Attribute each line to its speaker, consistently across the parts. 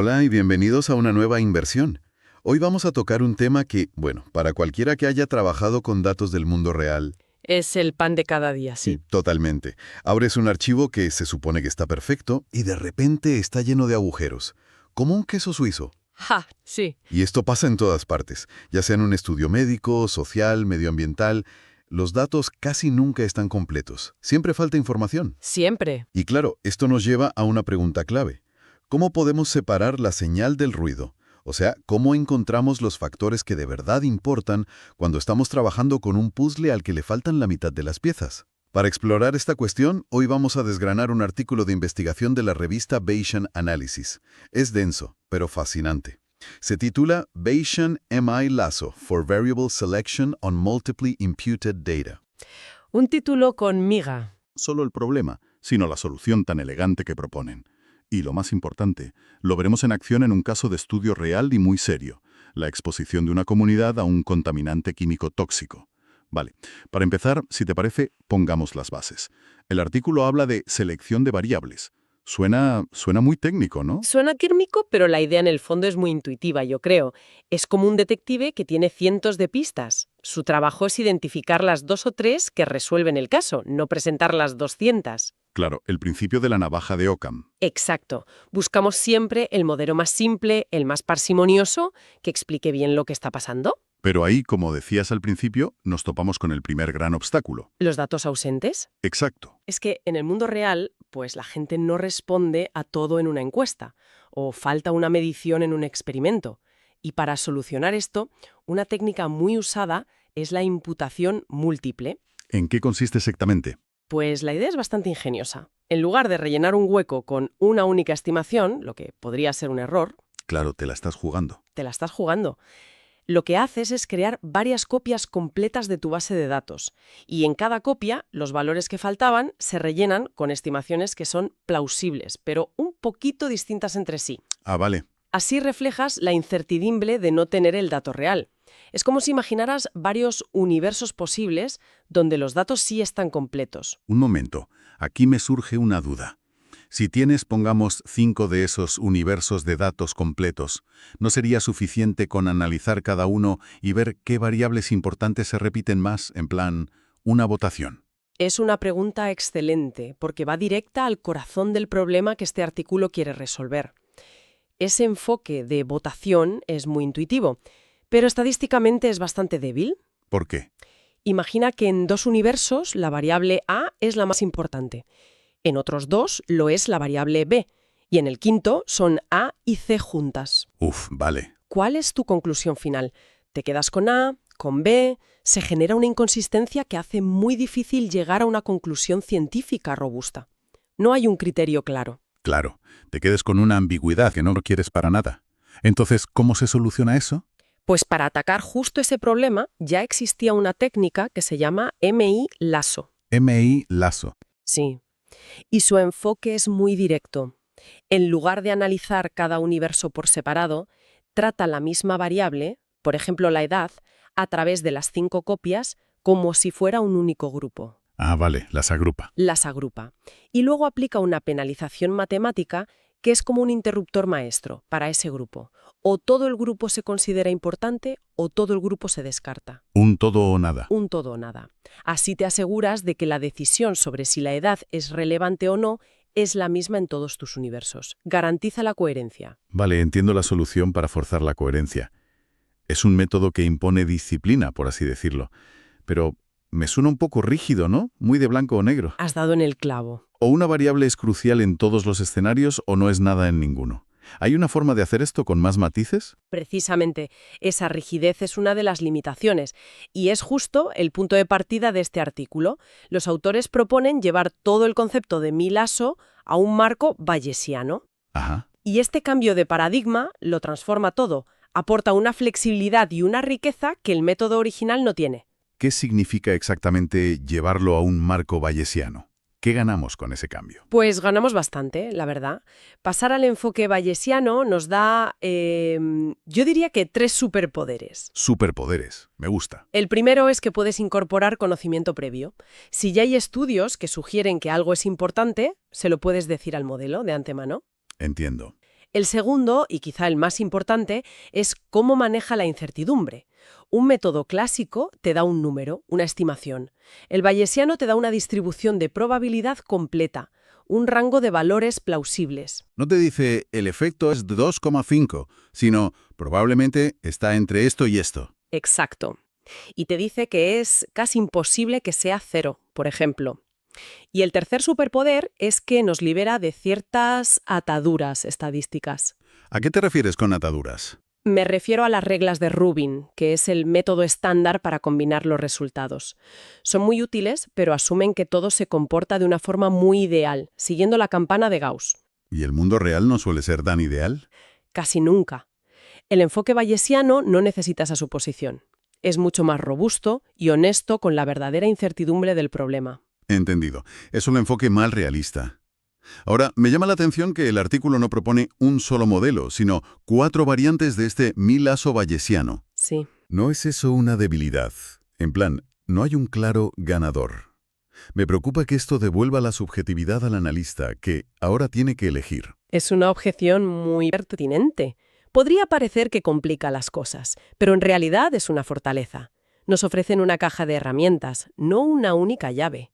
Speaker 1: Hola y bienvenidos a una nueva inversión. Hoy vamos a tocar un tema que, bueno, para cualquiera que haya trabajado con datos del mundo real,
Speaker 2: Es el pan de cada día, sí.
Speaker 1: totalmente. Abres un archivo que se supone que está perfecto y de repente está lleno de agujeros, como un queso suizo.
Speaker 2: ¡Ja! Sí,
Speaker 1: Y esto pasa en todas partes, ya sea en un estudio médico, social, medioambiental. Los datos casi nunca están completos. Siempre falta información.
Speaker 2: siempre.
Speaker 1: Y claro, esto nos lleva a una pregunta clave. ¿Cómo podemos separar la señal del ruido? O sea, ¿cómo encontramos los factores que de verdad importan cuando estamos trabajando con un puzzle al que le faltan la mitad de las piezas? Para explorar esta cuestión, hoy vamos a desgranar un artículo de investigación de la revista Bayesian Analysis. Es denso, pero fascinante. Se titula Bayesian MI Lasso for Variable Selection on Multiply Imputed Data.
Speaker 2: Un título con miga.
Speaker 3: Solo el problema, sino la solución tan elegante que proponen. Y lo más importante, lo veremos en acción en un caso de estudio real y muy serio, la exposición de una comunidad a un contaminante químico tóxico. Vale, para empezar, si te parece, pongamos las bases. El artículo habla de selección de variables. Suena muy técnico, ¿no?
Speaker 2: Suena quírmico, pero la idea en el fondo es muy intuitiva, yo creo. Es como un detective que tiene cientos de pistas. Su trabajo es identificar las 2 o 3 que resuelven el caso, no presentar las 200.
Speaker 3: Claro, el principio de la navaja de Occam.
Speaker 2: Exacto. Buscamos siempre el modelo más simple, el más parsimonioso, que explique bien lo que está pasando.
Speaker 3: Pero ahí, como decías al principio, nos topamos con el primer gran obstáculo.
Speaker 2: ¿Los datos ausentes?
Speaker 3: Exacto.
Speaker 2: Es que en el mundo real, pues la gente no responde a todo en una encuesta, o falta una medición en un experimento. Y para solucionar esto, una técnica muy usada es la imputación múltiple.
Speaker 3: ¿En qué consiste exactamente?
Speaker 2: Pues la idea es bastante ingeniosa. En lugar de rellenar un hueco con una única estimación, lo que podría ser un error,
Speaker 3: Claro, te la estás jugando.
Speaker 2: te la estás jugando. Lo que haces es crear varias copias completas de tu base de datos, y en cada copia los valores que faltaban se rellenan con estimaciones que son plausibles, pero un poquito distintas entre sí.
Speaker 3: Ah, vale.
Speaker 2: Así reflejas la incertidumbre de no tener el dato real. Es como si imaginaras varios universos posibles donde los datos sí están completos.
Speaker 3: Un momento. Aquí me surge una duda. Si tienes, pongamos, 5 de esos universos de datos completos, ¿no sería suficiente con analizar cada uno y ver qué variables importantes se repiten más, en plan, una votación?
Speaker 2: Es una pregunta excelente, porque va directa al corazón del problema que este artículo quiere resolver. Ese enfoque de votación es muy intuitivo, pero estadísticamente es bastante débil.
Speaker 3: ¿Por qué?
Speaker 2: Imagina que en 2 universos la variable A es la más importante. En otros 2 lo es la variable B. Y en el quinto son A y C juntas.
Speaker 3: Vale.
Speaker 2: ¿Cuál es tu conclusión final? ¿Te quedas con A, con B? Se genera una inconsistencia que hace muy difícil llegar a una conclusión científica robusta. No hay un criterio claro.
Speaker 3: Claro, te quedes con una ambigüedad que no lo quieres para nada. Entonces, ¿cómo se soluciona eso?
Speaker 2: Pues para atacar justo ese problema ya existía una técnica que se llama MI Lasso.
Speaker 3: MI Lasso.
Speaker 2: Sí. Y su enfoque es muy directo. En lugar de analizar cada universo por separado, trata la misma variable, por ejemplo la edad, a través de las 5 copias como si fuera un único grupo.
Speaker 3: Ah, vale, las agrupa.
Speaker 2: Las agrupa. Y luego aplica una penalización matemática que es como un interruptor maestro para ese grupo. O todo el grupo se considera importante o todo el grupo se descarta.
Speaker 3: Un todo o nada.
Speaker 2: Un todo o nada. Así te aseguras de que la decisión sobre si la edad es relevante o no es la misma en todos tus universos. Garantiza la coherencia.
Speaker 3: Vale, entiendo la solución para forzar la coherencia. Es un método que impone disciplina, por así decirlo. Pero me suena un poco rígido, ¿no? Muy de blanco o negro.
Speaker 2: Has dado en el clavo.
Speaker 3: O una variable es crucial en todos los escenarios o no es nada en ninguno. ¿Hay una forma de hacer esto con más matices?
Speaker 2: Precisamente, esa rigidez es una de las limitaciones y es justo el punto de partida de este artículo. Los autores proponen llevar todo el concepto de MI Lasso a un marco bayesiano.
Speaker 3: Ajá.
Speaker 2: Y este cambio de paradigma lo transforma todo, aporta una flexibilidad y una riqueza que el método original no tiene.
Speaker 3: ¿Qué significa exactamente llevarlo a un marco bayesiano? ¿Qué ganamos con ese cambio?
Speaker 2: Pues ganamos bastante, la verdad. Pasar al enfoque bayesiano nos da, yo diría que 3 superpoderes.
Speaker 3: Superpoderes. Me gusta.
Speaker 2: El primero es que puedes incorporar conocimiento previo. Si ya hay estudios que sugieren que algo es importante, se lo puedes decir al modelo de antemano.
Speaker 3: Entiendo.
Speaker 2: El segundo, y quizá el más importante, es cómo maneja la incertidumbre. Un método clásico te da un número, una estimación. El bayesiano te da una distribución de probabilidad completa, un rango de valores plausibles.
Speaker 4: No te dice el efecto es 2,5, sino probablemente está entre esto y esto.
Speaker 2: Exacto. Y te dice que es casi imposible que sea 0, por ejemplo. Y el tercer superpoder es que nos libera de ciertas ataduras estadísticas.
Speaker 4: ¿A qué te refieres con ataduras?
Speaker 2: Me refiero a las reglas de Rubin, que es el método estándar para combinar los resultados. Son muy útiles, pero asumen que todo se comporta de una forma muy ideal, siguiendo la campana de Gauss.
Speaker 4: ¿Y el mundo real no suele ser tan ideal?
Speaker 2: Casi nunca. El enfoque bayesiano no necesita esa suposición. Es mucho más robusto y honesto con la verdadera incertidumbre del problema.
Speaker 4: Entendido. Es un enfoque más realista. Ahora, me llama la atención que el artículo no propone un solo modelo, sino 4 variantes de este milazo bayesiano.
Speaker 2: Sí.
Speaker 4: ¿No es eso una debilidad? En plan, no hay un claro ganador. Me preocupa que esto devuelva la subjetividad al analista, que ahora tiene que elegir.
Speaker 2: Es una objeción muy pertinente. Podría parecer que complica las cosas, pero en realidad es una fortaleza. Nos ofrecen una caja de herramientas, no una única llave.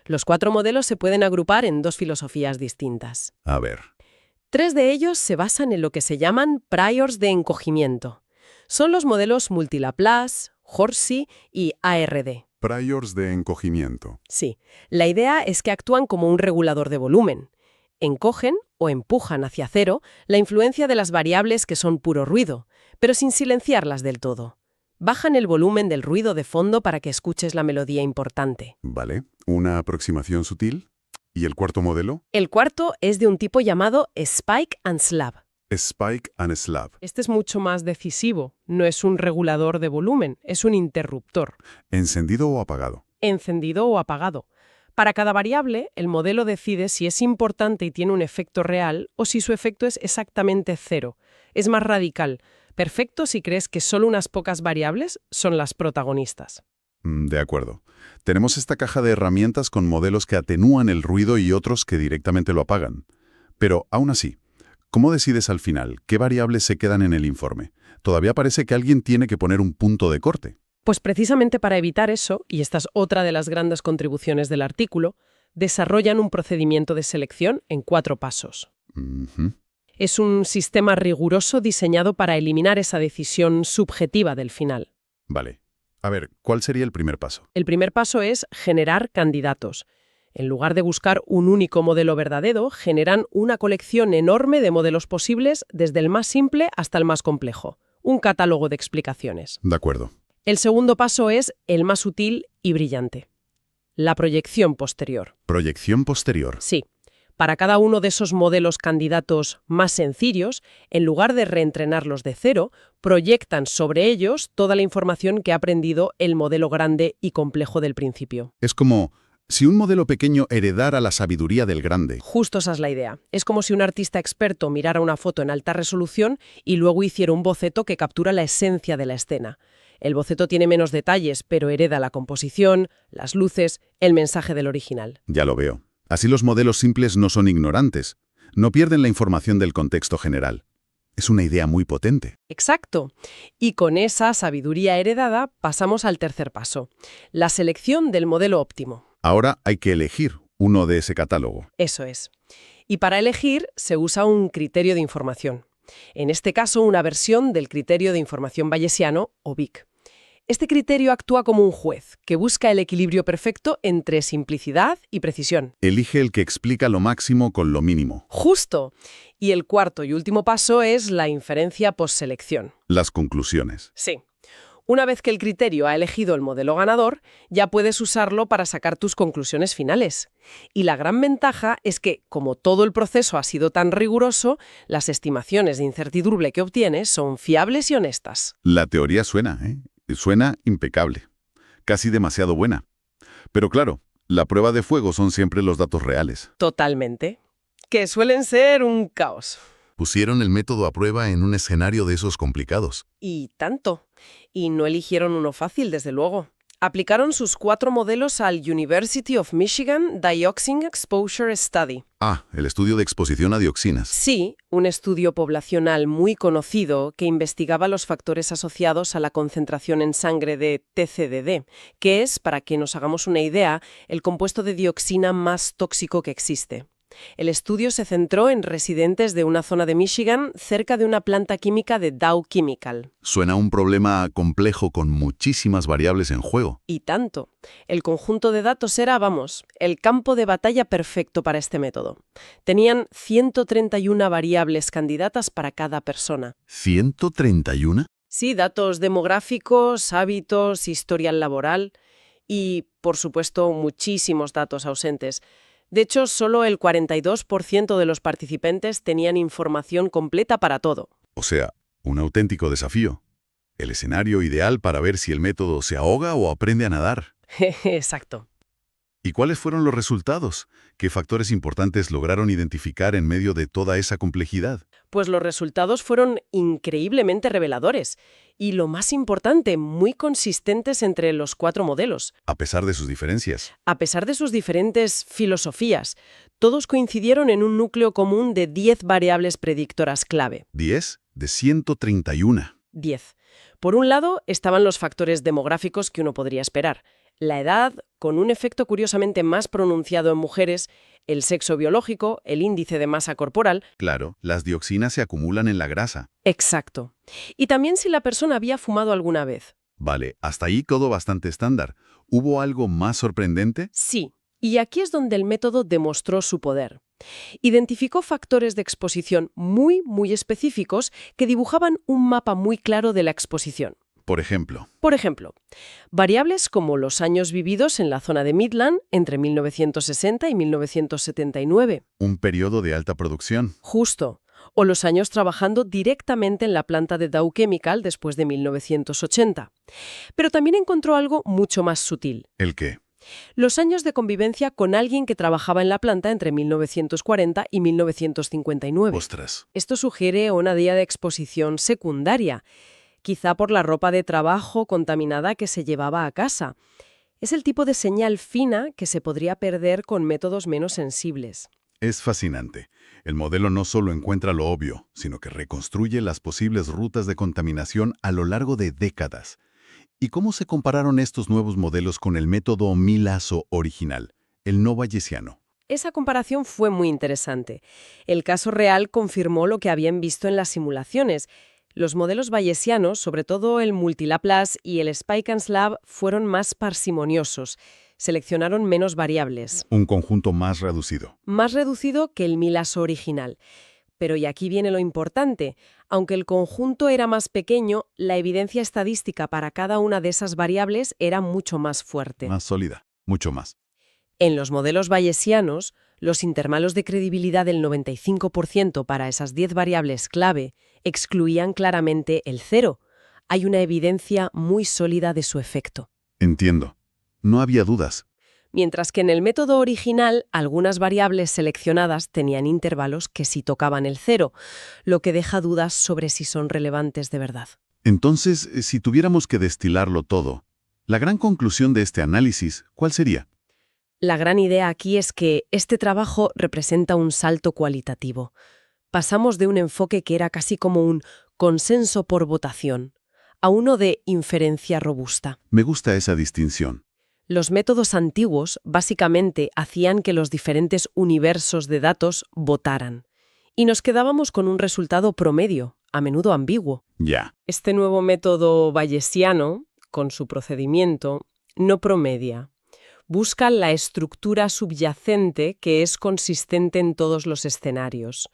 Speaker 2: Los 4 modelos se pueden agrupar en 2 filosofías distintas.
Speaker 4: A ver.
Speaker 2: 3 de ellos se basan en lo que se llaman priors de encogimiento. Son los modelos Multilaplace, Horsey y ARD.
Speaker 3: Priors de encogimiento.
Speaker 2: Sí, la idea es que actúan como un regulador de volumen. Encogen o empujan hacia cero la influencia de las variables que son puro ruido, pero sin silenciarlas del todo. Bajan el volumen del ruido de fondo para que escuches la melodía importante.
Speaker 3: Vale. ¿Una aproximación sutil? ¿Y el cuarto modelo?
Speaker 2: El cuarto es de un tipo llamado Spike and Slab.
Speaker 3: Spike and Slab.
Speaker 2: Este es mucho más decisivo. No es un regulador de volumen, es un interruptor.
Speaker 3: ¿Encendido o apagado?
Speaker 2: Encendido o apagado. Para cada variable, el modelo decide si es importante y tiene un efecto real o si su efecto es exactamente 0. Es más radical. Perfecto si crees que solo unas pocas variables son las protagonistas.
Speaker 3: De acuerdo. Tenemos esta caja de herramientas con modelos que atenúan el ruido y otros que directamente lo apagan. Pero, aún así, ¿cómo decides al final qué variables se quedan en el informe? Todavía parece que alguien tiene que poner un punto de corte.
Speaker 2: Pues precisamente para evitar eso, y esta es otra de las grandes contribuciones del artículo, desarrollan un procedimiento de selección en 4 pasos.
Speaker 3: Ujú.
Speaker 2: Es un sistema riguroso diseñado para eliminar esa decisión subjetiva del final.
Speaker 3: Vale. A ver, ¿cuál sería el primer paso?
Speaker 2: El primer paso es generar candidatos. En lugar de buscar un único modelo verdadero, generan una colección enorme de modelos posibles desde el más simple hasta el más complejo. Un catálogo de explicaciones.
Speaker 3: De acuerdo.
Speaker 2: El segundo paso es el más útil y brillante. La proyección posterior.
Speaker 3: Proyección posterior.
Speaker 2: Sí. Para cada uno de esos modelos candidatos más sencillos, en lugar de reentrenarlos de cero, proyectan sobre ellos toda la información que ha aprendido el modelo grande y complejo del principio.
Speaker 4: Es como si un modelo pequeño heredara la sabiduría del grande.
Speaker 2: Justo esa es la idea. Es como si un artista experto mirara una foto en alta resolución y luego hiciera un boceto que captura la esencia de la escena. El boceto tiene menos detalles, pero hereda la composición, las luces, el mensaje del original.
Speaker 4: Ya lo veo. Así los modelos simples no son ignorantes. No pierden la información del contexto general. Es una idea muy potente.
Speaker 2: Exacto. Y con esa sabiduría heredada pasamos al tercer paso, la selección del modelo óptimo.
Speaker 4: Ahora hay que elegir uno de ese catálogo.
Speaker 2: Eso es. Y para elegir se usa un criterio de información. En este caso, una versión del criterio de información bayesiano, o VIC. Este criterio actúa como un juez, que busca el equilibrio perfecto entre simplicidad y precisión.
Speaker 4: Elige el que explica lo máximo con lo mínimo.
Speaker 2: ¡Justo! Y el cuarto y último paso es la inferencia postselección.
Speaker 4: Las conclusiones.
Speaker 2: Sí. Una vez que el criterio ha elegido el modelo ganador, ya puedes usarlo para sacar tus conclusiones finales. Y la gran ventaja es que, como todo el proceso ha sido tan riguroso, las estimaciones de incertidumbre que obtienes son fiables y honestas.
Speaker 4: La teoría suena, Suena impecable. Casi demasiado buena. Pero claro, la prueba de fuego son siempre los datos reales.
Speaker 2: Totalmente. Que suelen ser un caos.
Speaker 4: Pusieron el método a prueba en un escenario de esos complicados.
Speaker 2: Y tanto. Y no eligieron uno fácil, desde luego. Aplicaron sus 4 modelos al University of Michigan Dioxin Exposure Study.
Speaker 4: Ah, el estudio de exposición a dioxinas.
Speaker 2: Sí, un estudio poblacional muy conocido que investigaba los factores asociados a la concentración en sangre de TCDD, que es, para que nos hagamos una idea, el compuesto de dioxina más tóxico que existe. El estudio se centró en residentes de una zona de Michigan cerca de una planta química de Dow Chemical.
Speaker 4: Suena un problema complejo con muchísimas variables en juego.
Speaker 2: Y tanto. El conjunto de datos era, el campo de batalla perfecto para este método. Tenían 131 variables candidatas para cada persona.
Speaker 4: ¿131?
Speaker 2: Sí, datos demográficos, hábitos, historial laboral y, por supuesto, muchísimos datos ausentes. De hecho, solo el 42% de los participantes tenían información completa para todo.
Speaker 4: O sea, un auténtico desafío. El escenario ideal para ver si el método se ahoga o aprende a nadar.
Speaker 2: Exacto.
Speaker 4: ¿Y cuáles fueron los resultados? ¿Qué factores importantes lograron identificar en medio de toda esa complejidad?
Speaker 2: Pues los resultados fueron increíblemente reveladores y, lo más importante, muy consistentes entre los 4 modelos.
Speaker 4: A pesar de sus diferencias.
Speaker 2: A pesar de sus diferentes filosofías, todos coincidieron en un núcleo común de 10 variables predictoras clave.
Speaker 4: 10 de 131.
Speaker 2: 10. Por un lado, estaban los factores demográficos que uno podría esperar. La edad, con un efecto curiosamente más pronunciado en mujeres, el sexo biológico, el índice de masa corporal.
Speaker 4: Claro, las dioxinas se acumulan en la grasa.
Speaker 2: Exacto. Y también si la persona había fumado alguna vez.
Speaker 4: Vale, hasta ahí todo bastante estándar. ¿Hubo algo más sorprendente?
Speaker 2: Sí, y aquí es donde el método demostró su poder. Identificó factores de exposición muy específicos que dibujaban un mapa muy claro de la exposición.
Speaker 4: Por ejemplo,
Speaker 2: Variables como los años vividos en la zona de Midland entre 1960 y 1979.
Speaker 4: un periodo de alta producción.
Speaker 2: Justo. O los años trabajando directamente en la planta de Dow Chemical después de 1980. Pero también encontró algo mucho más sutil.
Speaker 4: ¿El qué?
Speaker 2: Los años de convivencia con alguien que trabajaba en la planta entre 1940 y 1959.
Speaker 4: Ostras.
Speaker 2: Esto sugiere una vía de exposición secundaria, quizá por la ropa de trabajo contaminada que se llevaba a casa. Es el tipo de señal fina que se podría perder con métodos menos sensibles.
Speaker 4: Es fascinante. El modelo no solo encuentra lo obvio, sino que reconstruye las posibles rutas de contaminación a lo largo de décadas. ¿Y cómo se compararon estos nuevos modelos con el método Milazzo original, el no bayesiano?
Speaker 2: Esa comparación fue muy interesante. El caso real confirmó lo que habían visto en las simulaciones. Los modelos bayesianos, sobre todo el Multilaplace y el Spike and Slab, fueron más parsimoniosos. Seleccionaron menos variables.
Speaker 4: Un conjunto más reducido.
Speaker 2: Más reducido que el Milazzo original. Pero y aquí viene lo importante. Aunque el conjunto era más pequeño, la evidencia estadística para cada una de esas variables era mucho más fuerte.
Speaker 4: Más sólida. Mucho más.
Speaker 2: En los modelos bayesianos, los intervalos de credibilidad del 95% para esas 10 variables clave excluían claramente el 0. Hay una evidencia muy sólida de su efecto.
Speaker 4: Entiendo. No había dudas.
Speaker 2: Mientras que en el método original, algunas variables seleccionadas tenían intervalos que sí tocaban el 0, lo que deja dudas sobre si son relevantes de verdad.
Speaker 4: Entonces, si tuviéramos que destilarlo todo, la gran conclusión de este análisis, ¿cuál sería?
Speaker 2: La gran idea aquí es que este trabajo representa un salto cualitativo. Pasamos de un enfoque que era casi como un consenso por votación a uno de inferencia robusta.
Speaker 4: Me gusta esa distinción.
Speaker 2: Los métodos antiguos básicamente hacían que los diferentes universos de datos votaran. Y nos quedábamos con un resultado promedio, a menudo ambiguo.
Speaker 4: Ya.
Speaker 2: Este nuevo método bayesiano, con su procedimiento, no promedia. Busca la estructura subyacente que es consistente en todos los escenarios.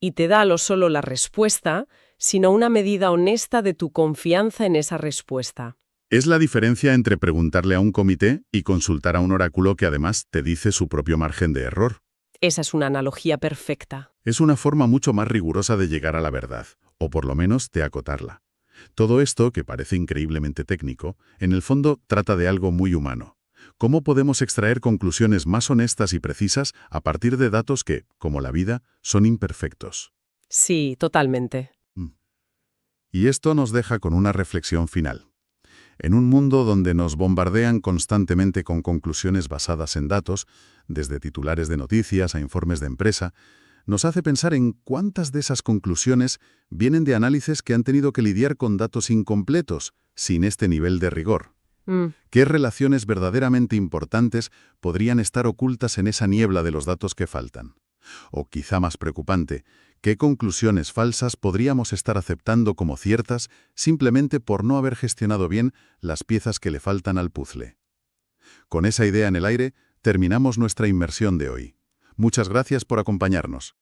Speaker 2: Y te da no solo la respuesta, sino una medida honesta de tu confianza en esa respuesta.
Speaker 3: Es la diferencia entre preguntarle a un comité y consultar a un oráculo que además te dice su propio margen de error.
Speaker 2: Esa es una analogía perfecta.
Speaker 3: Es una forma mucho más rigurosa de llegar a la verdad, o por lo menos de acotarla. Todo esto, que parece increíblemente técnico, en el fondo trata de algo muy humano. ¿Cómo podemos extraer conclusiones más honestas y precisas a partir de datos que, como la vida, son imperfectos?
Speaker 2: Sí, totalmente.
Speaker 3: Y esto nos deja con una reflexión final. En un mundo donde nos bombardean constantemente con conclusiones basadas en datos, desde titulares de noticias a informes de empresa, nos hace pensar en cuántas de esas conclusiones vienen de análisis que han tenido que lidiar con datos incompletos, sin este nivel de rigor. ¿Qué relaciones verdaderamente importantes podrían estar ocultas en esa niebla de los datos que faltan? O quizá más preocupante, ¿qué conclusiones falsas podríamos estar aceptando como ciertas simplemente por no haber gestionado bien las piezas que le faltan al puzzle? Con esa idea en el aire, terminamos nuestra inmersión de hoy. Muchas gracias por acompañarnos.